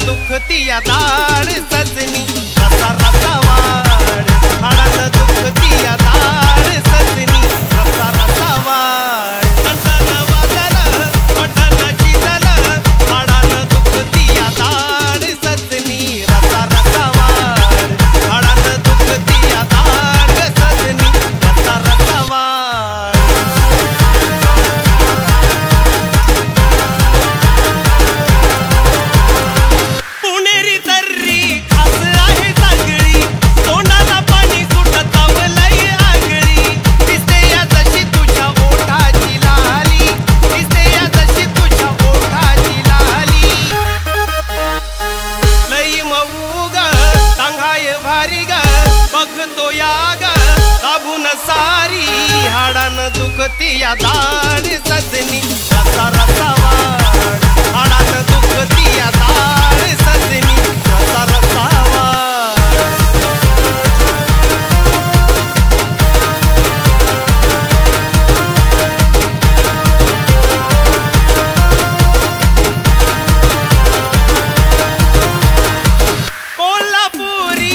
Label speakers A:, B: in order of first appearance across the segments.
A: दुखतिया दाळ सजनी रसा रसा वाढ हाडानं दुखतिया दाळ सजनी रसा रसा वाढ कंटाळा वाजला पटानं शिजलं हाडानं दुखतिया दाळ सजनी रसा रसा वाढ हाडानं दुखतिया दाळ सजनी रसा रसा वाढ बघतो याग दाबून सारी हाडानं दुखतिया दाळ सजनी रसा रसा वाढ हाडानं दुखतिया दाळ सजनी रसा रसा वाढ कोल्हापुरी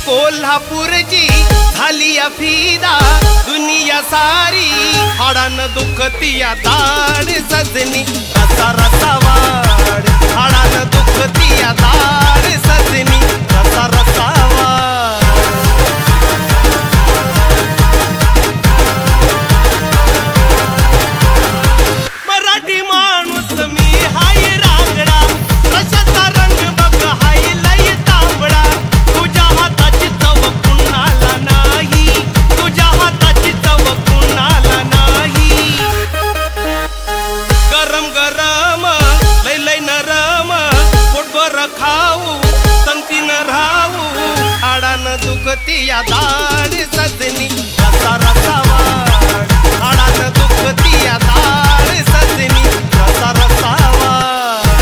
A: कोल्हापूरची झाली फिदा दुनिया सारी हाडानं दुखतिया दाळ सजनी रसा रसा वाढ हाडानं दुखतिया दाळ सजनी रसा रसा वाढ मराठी माणूस मी हाय रांगडा रशाचा रंग बघ हाय लय तांबडा तुझ्या हाताची चव कुणाला नाही तुझ्या हाताची चव कुणाला नाही गरम गरम लय लय नरम पोटभर खाऊ संगतीनं राहू हाडानं दुखतिया दाळ सजनी रसा रसा वाढ हाडानं दुखतिया दाळ सजनी रसा रसा वाढ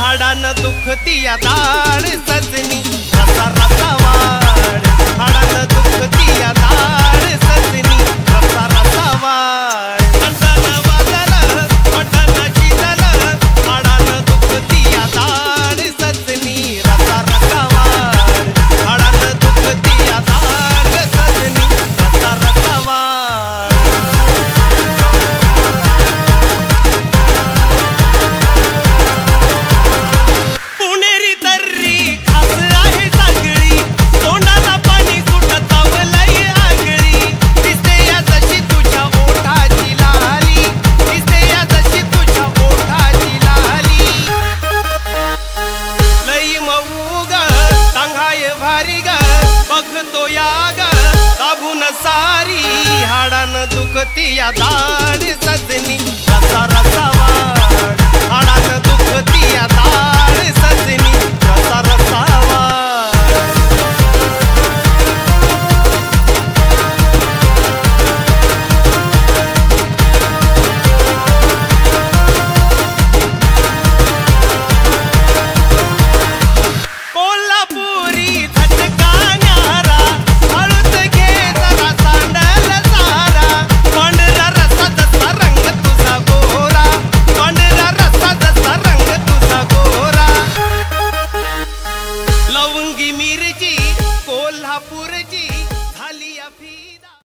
A: हाडानं दुखतिया दाळ सजनी रसा रसा वाढ हाडानं दुखतिया दाळ सजनी रसा रसा वाढ कंटाळा वाजला पटानं शिजलं हाडानं दुखतिया दाळ सजनी रसा रसा वाढ हाडानं दुखतिया दाळ सजनी रसा रसा वाढ खास आहे सगळी तोंडाला पाणी सुटत लय करतो याग दाबून सारी हाडान दुखती या दाढ सजनी रसा रसा वाढ